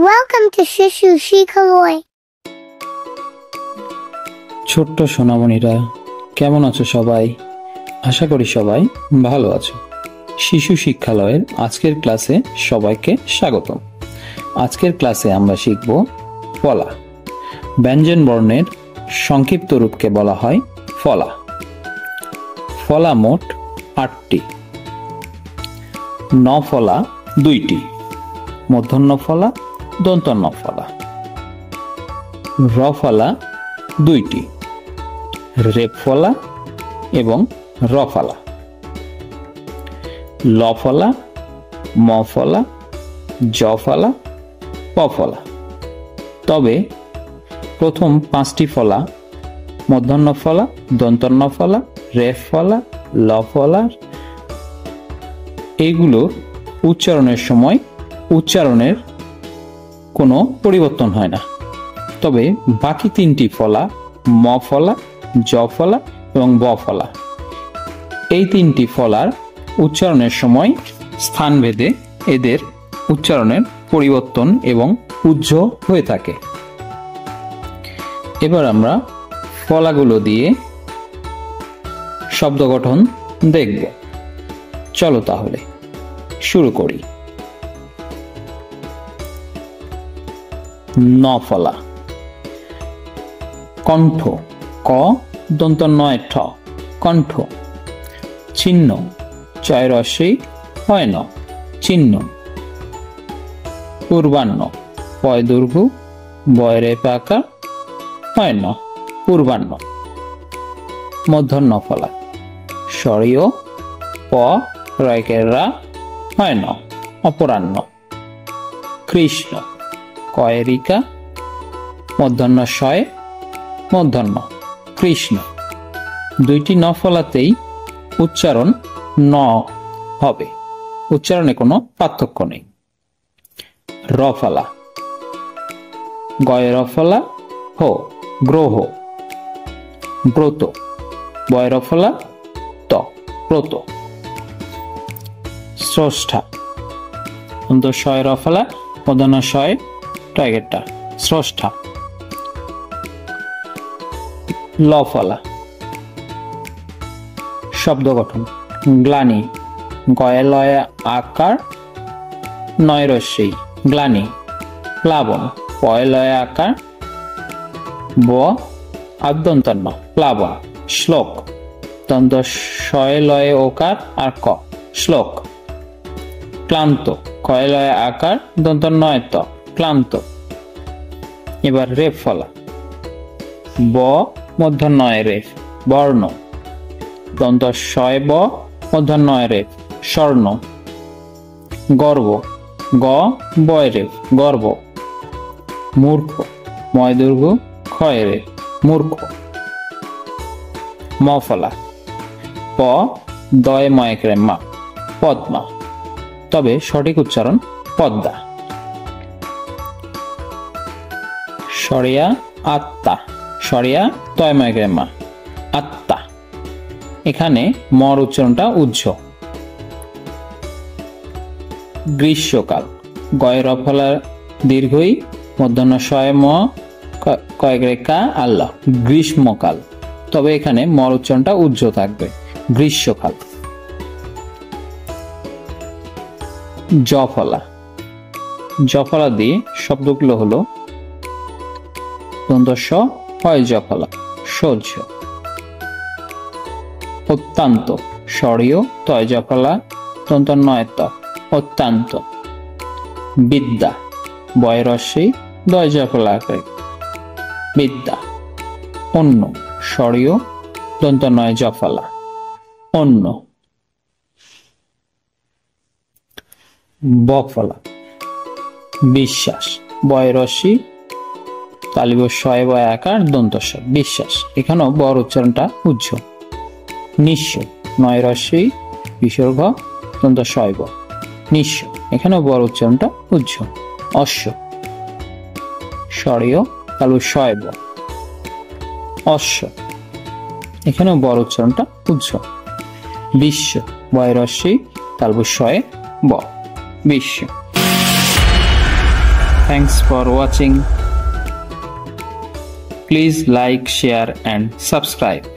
Welcome to Shishu Shikaloi. ছোট্ট সোনামণিরা, কেমন আছো সবাই? আশা করি সবাই ভালো আছো। শিশু শিক্ষালয়ের আজকের ক্লাসে সবাইকে স্বাগত। আজকের ক্লাসে আমরা শিখব ফলা। ব্যঞ্জন বর্ণের সংক্ষিপ্ত রূপকে বলা হয় ফলা। ফলা মোট ৮টি। ন ফলা ২টি, মূর্ধন্য ফলা, দন্তন্য ফলা। র ফলা ২টি, রেফ ফলা এবং র ফলা। ল ফলা, ম ফলা, জ ফলা, প ফলা। তবে প্রথম 5টি ফলা মূর্ধন্য ফলা, দন্তন্য ফলা, রেফ ফলা, ল ফলা, এইগুলো উচ্চারণের সময় উচ্চারণের কোনো পরিবর্তন হয় না। তবে বাকি 3টি ফলা ম ফলা, জ ফলা এবং ব ফলা, এই 3টি ফলার উচ্চারণের সময় স্থানভেদে এদের উচ্চারণের পরিবর্তন এবং উজ্জ হয়ে থাকে। এবার আমরা ফলাগুলো দিয়ে শব্দ গঠন দেখব। চলো তাহলে শুরু করি। ন ফলা। কণ্ঠ, ক দন্ত নয় ঠ, কণ্ঠ। চিহ্ন, চয় রস্যই হয় ন, চিহ্ন। পূর্বাহ্ন, পয় দীর্ঘ বয় রেফ আকার হয় ন, পূর্বাহ্ন। মূর্ধন্য ফলা। স্বরীয় প রয়কের রা হয় ন, অপরাহ্ন। কৃষ্ণ, কয়েরিকা মূর্ধন্য শয় মূর্ধন্য, কৃষ্ণ। 2টি ন ফলাতেই উচ্চারণ ন হবে, উচ্চারণে কোনো পার্থক্য নেই। র ফলা। গয় র ফলা হো, গ্রহ। ব্রত, বয় র ফলা ত, ব্রত। স্রষ্টা, শয় র ফলা মূর্ধন্য শয় টাইগারটা, স্রষ্টা। ল ফলা। শব্দ গঠন। গ্লানি, গয় লয় আকার নয় রস্যই গ্লানি। প্লাবন, পয় লয় আকার ব আদ্যন্তন্য, প্লাবন। শ্লোক, দন্ত শয় লয় ওকার আর ক, শ্লোক। ক্লান্ত, কয় লয় আকার দন্ত নয় ত, ক্লান্ত। এবার রেফ ফলা। ব মূর্ধন্যয় রেফ, বর্ণ। দন্ত শয় ব মূর্ধন্যয় রেফ, স্বর্ণ। গর্ব, গ বয় রেফ, গর্ব। মূর্খ, ময় দীর্ঘ ক্ষয় রেফ, মূর্খ। ম ফলা। প দয় ময়ক রে মা, পদ্মা। তবে সঠিক উচ্চারণ পদ্মা। সরিয়া আত্মা, সরিয়া তয় ময়ক রে মা, আত্মা। এখানে মর উচ্চারণটা উজ্জ। গ্রীষ্মকাল, গয় র ফলা দীর্ঘই মূর্ধন্য শয় ম কয়েক রেখা আল্লাহ, গ্রীষ্মকাল। তবে এখানে মর উচ্চারণটা উজ্জ থাকবে, গ্রীষ্মকাল। জ ফলা। জ ফলা দিয়ে শব্দগুলো হলো দন্ত স হয় জ ফলা, সহ্য। অত্যন্ত, স্বরীয় তয় জ ফলা দন্ত নয় ত, অত্যন্ত। বিদ্যা, বয় রস্যই দয় জ ফলা আকারে, বিদ্যা। অন্য, স্বরীয় দন্ত নয় জ ফলা, অন্য। ব ফলা। বিশ্বাস, বয় রস্যই তালিব শয় বয় আকার দন্ত স, বিশ্বাস। এখানেও বর উচ্চারণটা উজ্জ। নিঃস্ব, নয় রস্যই বিসর্গ দন্ত শয় ব, নিঃস্ব। এখানেও বর উচ্চারণটা উজ্জ। অশ্ব, স্বরীয় তালু শয় ব, অশ্ব। এখানেও বর উচ্চারণটা উজ্জ। বিশ্ব, বয় রস্যই তালবু শয়ে ব, বিশ্ব। Thanks for watching. Please like, share and subscribe.